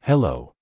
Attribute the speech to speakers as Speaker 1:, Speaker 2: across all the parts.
Speaker 1: Hello.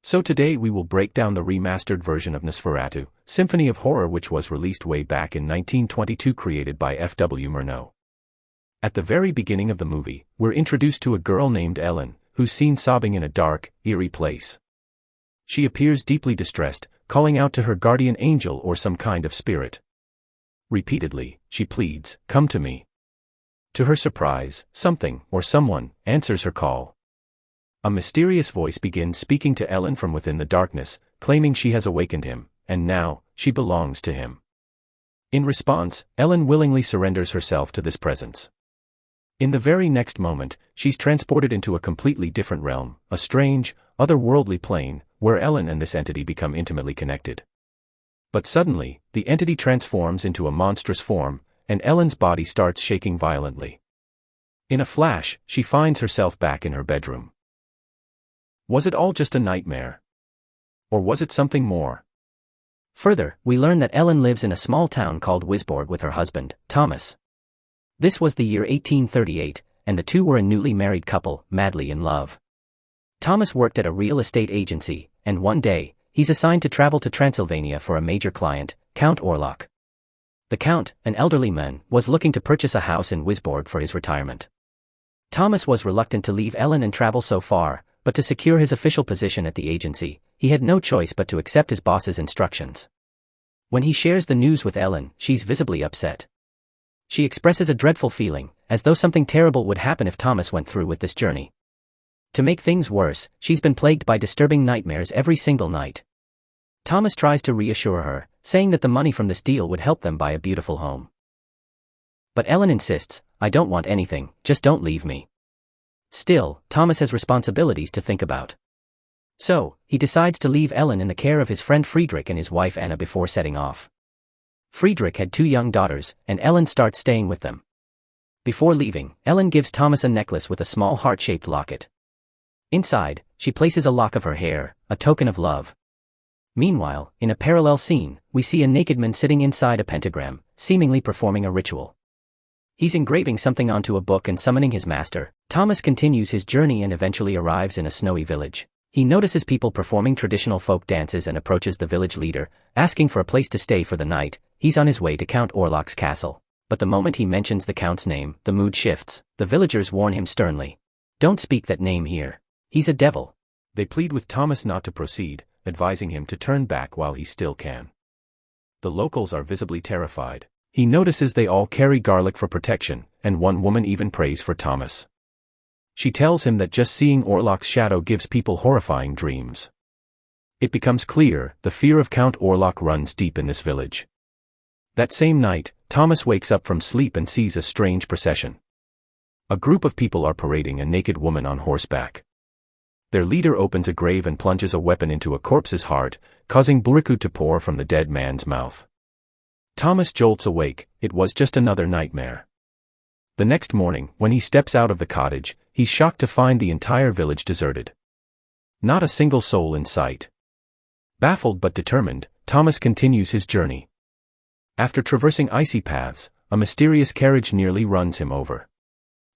Speaker 1: So today we will break down the remastered version of Nosferatu, Symphony of Horror, which was released way back in 1922, created by F.W. Murnau. At the very beginning of the movie, we're introduced to a girl named Ellen, who's seen sobbing in a dark, eerie place. She appears deeply distressed, calling out to her guardian angel or some kind of spirit. Repeatedly, she pleads, "Come to me." To her surprise, something, or someone, answers her call. A mysterious voice begins speaking to Ellen from within the darkness, claiming she has awakened him, and now, she belongs to him. In response, Ellen willingly surrenders herself to this presence. In the very next moment, she's transported into a completely different realm, a strange, otherworldly plane, where Ellen and this entity become intimately connected. But suddenly, the entity transforms into a monstrous form, and Ellen's body starts shaking violently. In a flash, she finds herself back in her bedroom. Was it all just a nightmare? Or was it something more?
Speaker 2: Further, we learn that Ellen lives in a small town called Wisborg with her husband, Thomas. This was the year 1838, and the two were a newly married couple, madly in love. Thomas worked at a real estate agency, and one day, he's assigned to travel to Transylvania for a major client, Count Orlok. The Count, an elderly man, was looking to purchase a house in Wisborg for his retirement. Thomas was reluctant to leave Ellen and travel so far, but to secure his official position at the agency, he had no choice but to accept his boss's instructions. When he shares the news with Ellen, she's visibly upset. She expresses a dreadful feeling, as though something terrible would happen if Thomas went through with this journey. To make things worse, she's been plagued by disturbing nightmares every single night. Thomas tries to reassure her, saying that the money from this deal would help them buy a beautiful home. But Ellen insists, "I don't want anything, just don't leave me." Still, Thomas has responsibilities to think about. So, he decides to leave Ellen in the care of his friend Friedrich and his wife Anna before setting off. Friedrich had 2 young daughters, and Ellen starts staying with them. Before leaving, Ellen gives Thomas a necklace with a small heart-shaped locket. Inside, she places a lock of her hair, a token of love. Meanwhile, in a parallel scene, we see a naked man sitting inside a pentagram, seemingly performing a ritual. He's engraving something onto a book and summoning his master. Thomas continues his journey and eventually arrives in a snowy village. He notices people performing traditional folk dances and approaches the village leader, asking for a place to stay for the night. He's on his way to Count Orlok's castle. But the moment he mentions the Count's name, the mood shifts. The villagers warn him sternly. "Don't speak that name here. He's a devil."
Speaker 1: They plead with Thomas not to proceed, advising him to turn back while he still can. The locals are visibly terrified. He notices they all carry garlic for protection, and one woman even prays for Thomas. She tells him that just seeing Orlok's shadow gives people horrifying dreams. It becomes clear, the fear of Count Orlok runs deep in this village. That same night, Thomas wakes up from sleep and sees a strange procession. A group of people are parading a naked woman on horseback. Their leader opens a grave and plunges a weapon into a corpse's heart, causing liquid to pour from the dead man's mouth. Thomas jolts awake. It was just another nightmare. The next morning, when he steps out of the cottage, he's shocked to find the entire village deserted. Not a single soul in sight. Baffled but determined, Thomas continues his journey. After traversing icy paths, a mysterious carriage nearly runs him over.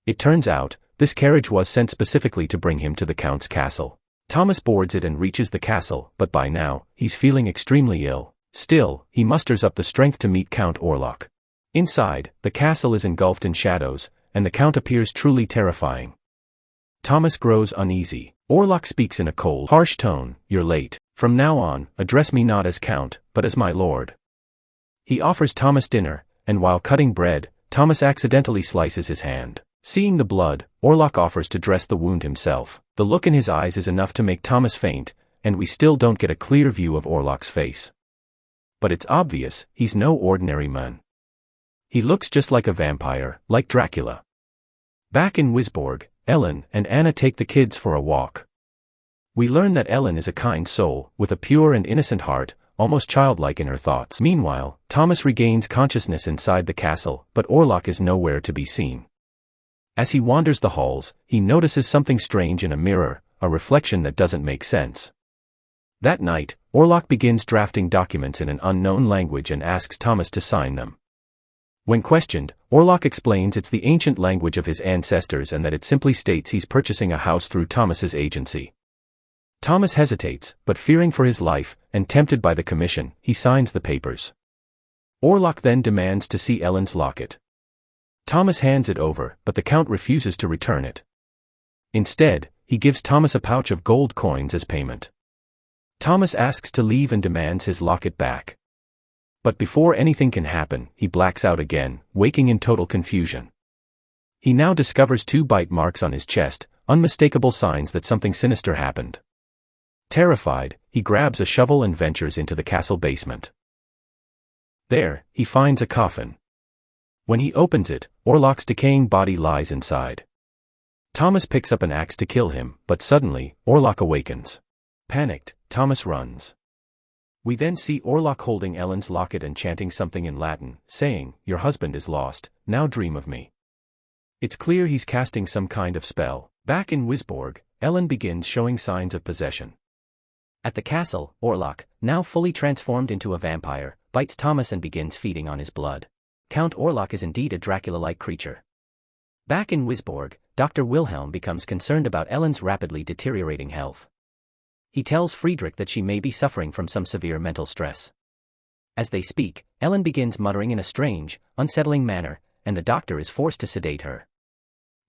Speaker 1: It turns out, this carriage was sent specifically to bring him to the Count's castle. Thomas boards it and reaches the castle, but by now, he's feeling extremely ill. Still, he musters up the strength to meet Count Orlok. Inside, the castle is engulfed in shadows, and the Count appears truly terrifying. Thomas grows uneasy. Orlok speaks in a cold, harsh tone, "You're late. From now on, address me not as Count, but as my lord." He offers Thomas dinner, and while cutting bread, Thomas accidentally slices his hand. Seeing the blood, Orlok offers to dress the wound himself. The look in his eyes is enough to make Thomas faint, and we still don't get a clear view of Orlok's face. But it's obvious, he's no ordinary man. He looks just like a vampire, like Dracula. Back in Wisborg, Ellen and Anna take the kids for a walk. We learn that Ellen is a kind soul, with a pure and innocent heart, almost childlike in her thoughts. Meanwhile, Thomas regains consciousness inside the castle, but Orlok is nowhere to be seen. As he wanders the halls, he notices something strange in a mirror, a reflection that doesn't make sense. That night, Orlok begins drafting documents in an unknown language and asks Thomas to sign them. When questioned, Orlok explains it's the ancient language of his ancestors and that it simply states he's purchasing a house through Thomas's agency. Thomas hesitates, but fearing for his life, and tempted by the commission, he signs the papers. Orlok then demands to see Ellen's locket. Thomas hands it over, but the Count refuses to return it. Instead, he gives Thomas a pouch of gold coins as payment. Thomas asks to leave and demands his locket back. But before anything can happen, he blacks out again, waking in total confusion. He now discovers 2 bite marks on his chest, unmistakable signs that something sinister happened. Terrified, he grabs a shovel and ventures into the castle basement. There, he finds a coffin. When he opens it, Orlok's decaying body lies inside. Thomas picks up an axe to kill him, but suddenly, Orlok awakens. Panicked, Thomas runs. We then see Orlok holding Ellen's locket and chanting something in Latin, saying, "Your husband is lost, now dream of me." It's clear he's casting some kind of spell. Back in Wisborg, Ellen begins showing signs of possession.
Speaker 2: At the castle, Orlok, now fully transformed into a vampire, bites Thomas and begins feeding on his blood. Count Orlok is indeed a Dracula-like creature. Back in Wisborg, Dr. Wilhelm becomes concerned about Ellen's rapidly deteriorating health. He tells Friedrich that she may be suffering from some severe mental stress. As they speak, Ellen begins muttering in a strange, unsettling manner, and the doctor is forced to sedate her.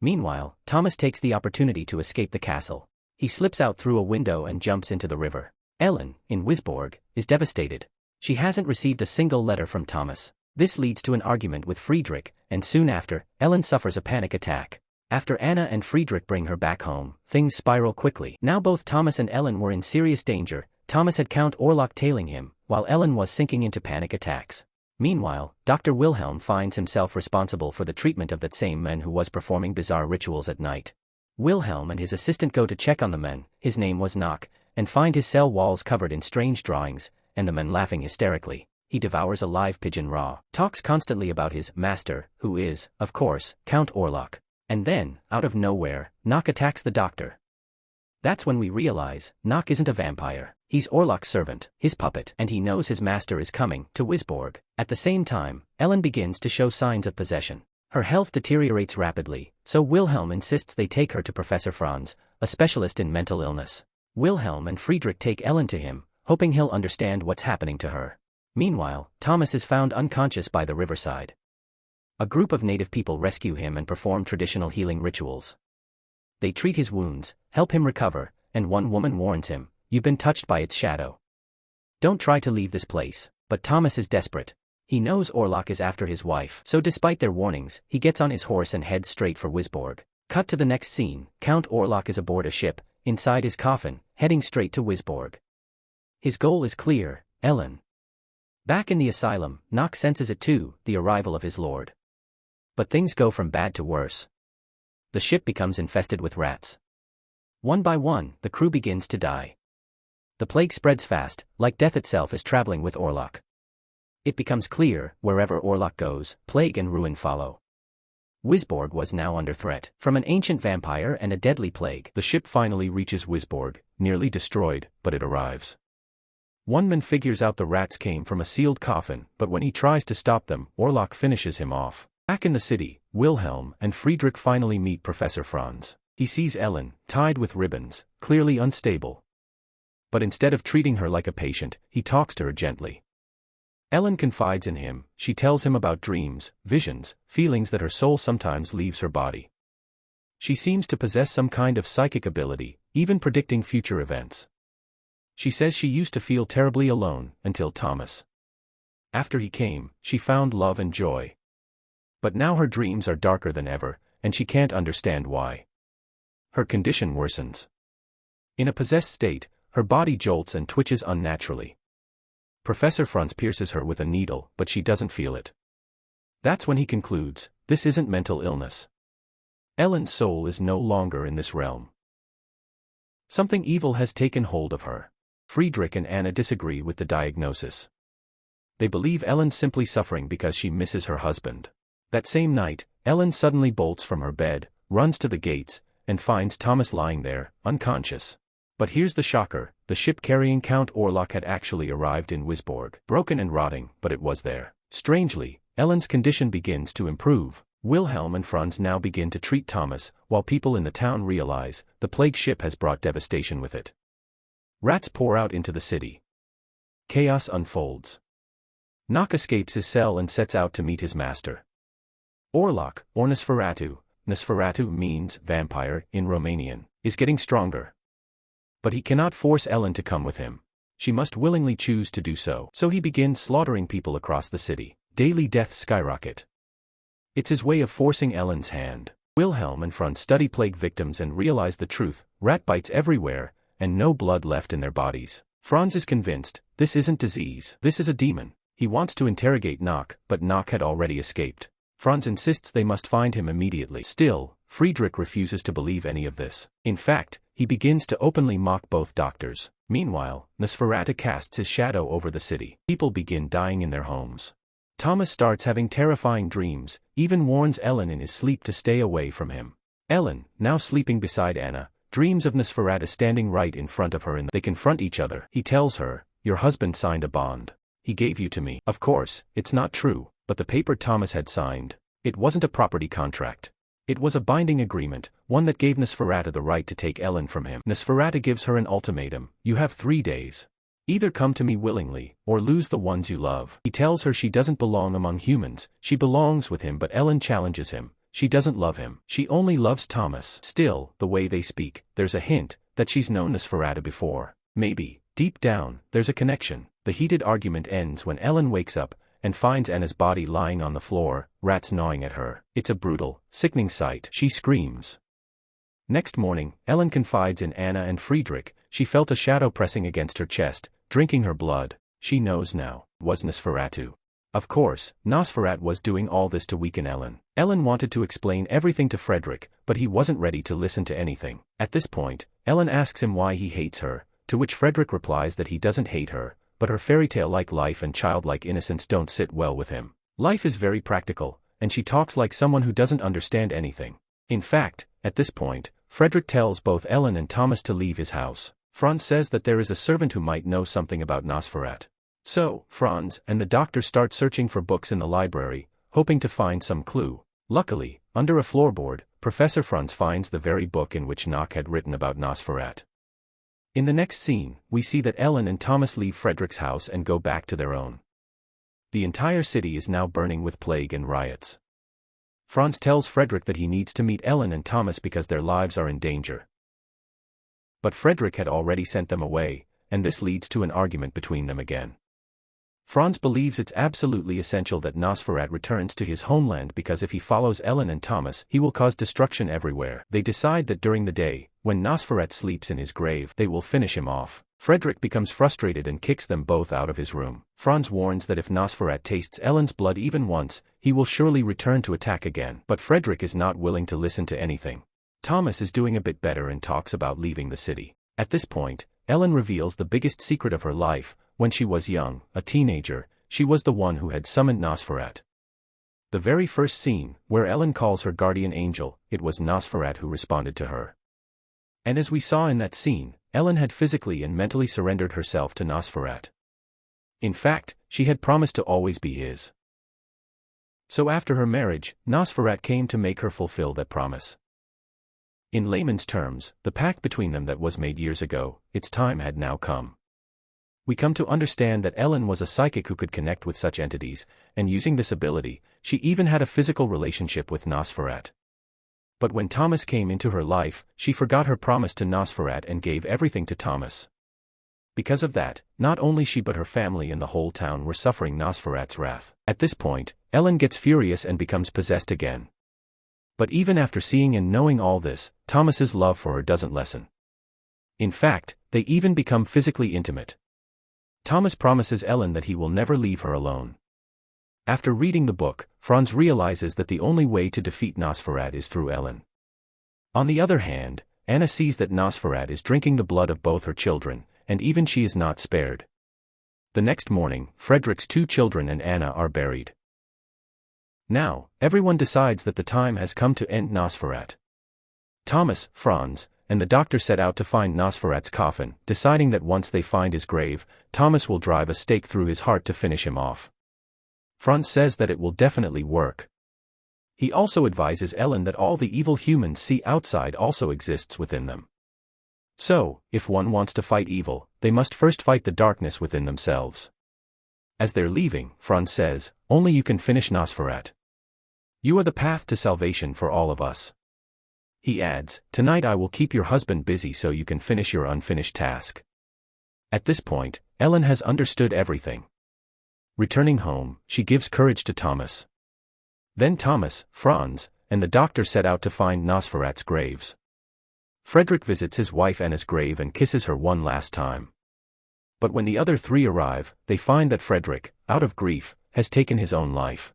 Speaker 2: Meanwhile, Thomas takes the opportunity to escape the castle. He slips out through a window and jumps into the river. Ellen, in Wisborg, is devastated. She hasn't received a single letter from Thomas. This leads to an argument with Friedrich, and soon after, Ellen suffers a panic attack. After Anna and Friedrich bring her back home, things spiral quickly. Now both Thomas and Ellen were in serious danger. Thomas had Count Orlok tailing him, while Ellen was sinking into panic attacks. Meanwhile, Dr. Wilhelm finds himself responsible for the treatment of that same man who was performing bizarre rituals at night. Wilhelm and his assistant go to check on the man, his name was Knock, and find his cell walls covered in strange drawings, and the man laughing hysterically. He devours a live pigeon raw, talks constantly about his master, who is, of course, Count Orlok. And then, out of nowhere, Knock attacks the doctor. That's when we realize, Knock isn't a vampire. He's Orlok's servant, his puppet, and he knows his master is coming to Wisborg. At the same time, Ellen begins to show signs of possession. Her health deteriorates rapidly, so Wilhelm insists they take her to Professor Franz, a specialist in mental illness. Wilhelm and Friedrich take Ellen to him, hoping he'll understand what's happening to her. Meanwhile, Thomas is found unconscious by the riverside. A group of native people rescue him and perform traditional healing rituals. They treat his wounds, help him recover, and one woman warns him, "You've been touched by its shadow. Don't try to leave this place." But Thomas is desperate. He knows Orlok is after his wife, so despite their warnings, he gets on his horse and heads straight for Wisborg. Cut to the next scene, Count Orlok is aboard a ship, inside his coffin, heading straight to Wisborg. His goal is clear, Ellen. Back in the asylum, Knock senses it too, the arrival of his lord. But things go from bad to worse. The ship becomes infested with rats. One by one, the crew begins to die. The plague spreads fast, like death itself is traveling with Orlok. It becomes clear, wherever Orlok goes, plague and ruin follow. Wisborg was now under threat from an ancient vampire and a deadly plague.
Speaker 1: The ship finally reaches Wisborg, nearly destroyed, but it arrives. One man figures out the rats came from a sealed coffin, but when he tries to stop them, Orlok finishes him off. Back in the city, Wilhelm and Friedrich finally meet Professor Franz. He sees Ellen, tied with ribbons, clearly unstable. But instead of treating her like a patient, he talks to her gently. Ellen confides in him. She tells him about dreams, visions, feelings that her soul sometimes leaves her body. She seems to possess some kind of psychic ability, even predicting future events. She says she used to feel terribly alone, until Thomas. After he came, she found love and joy. But now her dreams are darker than ever, and she can't understand why. Her condition worsens. In a possessed state, her body jolts and twitches unnaturally. Professor Franz pierces her with a needle, but she doesn't feel it. That's when he concludes, this isn't mental illness. Ellen's soul is no longer in this realm. Something evil has taken hold of her. Friedrich and Anna disagree with the diagnosis. They believe Ellen's simply suffering because she misses her husband. That same night, Ellen suddenly bolts from her bed, runs to the gates, and finds Thomas lying there, unconscious. But here's the shocker, the ship carrying Count Orlok had actually arrived in Wisborg. Broken and rotting, but it was there. Strangely, Ellen's condition begins to improve. Wilhelm and Franz now begin to treat Thomas, while people in the town realize, the plague ship has brought devastation with it. Rats pour out into the city. Chaos unfolds. Nock escapes his cell and sets out to meet his master. Orlok, or Nosferatu, Nosferatu means vampire in Romanian, is getting stronger. But he cannot force Ellen to come with him. She must willingly choose to do so. So he begins slaughtering people across the city. Daily deaths skyrocket. It's his way of forcing Ellen's hand. Wilhelm and Franz study plague victims and realize the truth: rat bites everywhere, and no blood left in their bodies. Franz is convinced, this isn't disease, this is a demon. He wants to interrogate Nock, but Nock had already escaped. Franz insists they must find him immediately. Still, Friedrich refuses to believe any of this. In fact, he begins to openly mock both doctors. Meanwhile, Nosferatu casts his shadow over the city. People begin dying in their homes. Thomas starts having terrifying dreams, even warns Ellen in his sleep to stay away from him. Ellen, now sleeping beside Anna, dreams of Nosferatu standing right in front of her and they confront each other. He tells her, "Your husband signed a bond. He gave you to me." Of course, it's not true, but the paper Thomas had signed, it wasn't a property contract. It was a binding agreement, one that gave Nosferatu the right to take Ellen from him. Nosferatu gives her an ultimatum: you have 3 days. Either come to me willingly, or lose the ones you love. He tells her she doesn't belong among humans, she belongs with him, but Ellen challenges him. She doesn't love him, she only loves Thomas. Still, the way they speak, there's a hint that she's known Nosferatu before. Maybe, deep down, there's a connection. The heated argument ends when Ellen wakes up and finds Anna's body lying on the floor, rats gnawing at her. It's a brutal, sickening sight. She screams. Next morning, Ellen confides in Anna and Friedrich. She felt a shadow pressing against her chest, drinking her blood. She knows now, it was Nosferatu. Of course, Nosferatu was doing all this to weaken Ellen. Ellen wanted to explain everything to Friedrich, but he wasn't ready to listen to anything. At this point, Ellen asks him why he hates her, to which Friedrich replies that he doesn't hate her, but her fairy-tale-like life and childlike innocence don't sit well with him. Life is very practical, and she talks like someone who doesn't understand anything. In fact, at this point, Friedrich tells both Ellen and Thomas to leave his house. Franz says that there is a servant who might know something about Nosferatu. So, Franz and the doctor start searching for books in the library, hoping to find some clue. Luckily, under a floorboard, Professor Franz finds the very book in which Nock had written about Nosferatu. In the next scene, we see that Ellen and Thomas leave Friedrich's house and go back to their own. The entire city is now burning with plague and riots. Franz tells Friedrich that he needs to meet Ellen and Thomas because their lives are in danger. But Friedrich had already sent them away, and this leads to an argument between them again. Franz believes it's absolutely essential that Nosferatu returns to his homeland because if he follows Ellen and Thomas, he will cause destruction everywhere. They decide that during the day, when Nosferatu sleeps in his grave, they will finish him off. Friedrich becomes frustrated and kicks them both out of his room. Franz warns that if Nosferatu tastes Ellen's blood even once, he will surely return to attack again. But Friedrich is not willing to listen to anything. Thomas is doing a bit better and talks about leaving the city. At this point, Ellen reveals the biggest secret of her life. When she was young, a teenager, she was the one who had summoned Nosferatu. The very first scene, where Ellen calls her guardian angel, it was Nosferatu who responded to her. And as we saw in that scene, Ellen had physically and mentally surrendered herself to Nosferatu. In fact, she had promised to always be his. So after her marriage, Nosferatu came to make her fulfill that promise. In layman's terms, the pact between them that was made years ago, its time had now come. We come to understand that Ellen was a psychic who could connect with such entities, and using this ability, she even had a physical relationship with Nosferatu. But when Thomas came into her life, she forgot her promise to Nosferatu and gave everything to Thomas. Because of that, not only she but her family and the whole town were suffering Nosferatu's wrath. At this point, Ellen gets furious and becomes possessed again. But even after seeing and knowing all this, Thomas's love for her doesn't lessen. In fact, they even become physically intimate. Thomas promises Ellen that he will never leave her alone. After reading the book, Franz realizes that the only way to defeat Nosferatu is through Ellen. On the other hand, Anna sees that Nosferatu is drinking the blood of both her children, and even she is not spared. The next morning, Friedrich's 2 children and Anna are buried. Now, everyone decides that the time has come to end Nosferatu. Thomas, Franz, and the doctor set out to find Nosferatu's coffin, deciding that once they find his grave, Thomas will drive a stake through his heart to finish him off. Franz says that it will definitely work. He also advises Ellen that all the evil humans see outside also exists within them. So, if one wants to fight evil, they must first fight the darkness within themselves. As they're leaving, Franz says, "Only you can finish Nosferatu. You are the path to salvation for all of us." He adds, "Tonight I will keep your husband busy so you can finish your unfinished task." At this point, Ellen has understood everything. Returning home, she gives courage to Thomas. Then Thomas, Franz, and the doctor set out to find Nosferatu's graves. Friedrich visits his wife Anna's grave and kisses her one last time. But when the other three arrive, they find that Friedrich, out of grief, has taken his own life.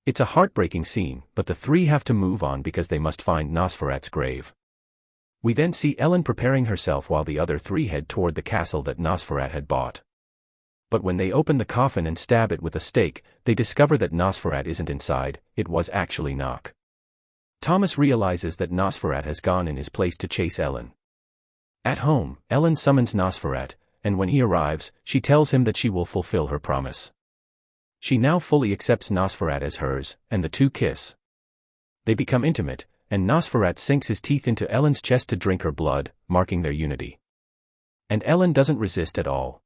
Speaker 1: It's a heartbreaking scene, but the three have to move on because they must find Nosferatu's grave. We then see Ellen preparing herself while the other three head toward the castle that Nosferatu had bought. But when they open the coffin and stab it with a stake, they discover that Nosferatu isn't inside, it was actually Knock. Thomas realizes that Nosferatu has gone in his place to chase Ellen. At home, Ellen summons Nosferatu, and when he arrives, she tells him that she will fulfill her promise. She now fully accepts Nosferatu as hers, and the two kiss. They become intimate, and Nosferatu sinks his teeth into Ellen's chest to drink her blood, marking their unity. And Ellen doesn't resist at all.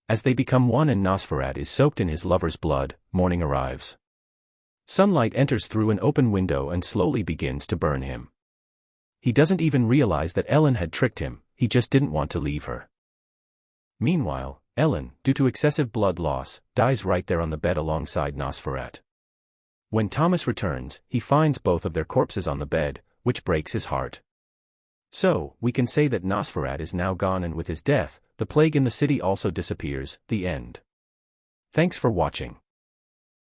Speaker 1: As they become one and Nosferatu is soaked in his lover's blood, morning arrives. Sunlight enters through an open window and slowly begins to burn him. He doesn't even realize that Ellen had tricked him, he just didn't want to leave her. Meanwhile, Ellen, due to excessive blood loss, dies right there on the bed alongside Nosferatu. When Thomas returns, he finds both of their corpses on the bed, which breaks his heart. So, we can say that Nosferatu is now gone, and with his death, the plague in the city also disappears. The end. Thanks for watching.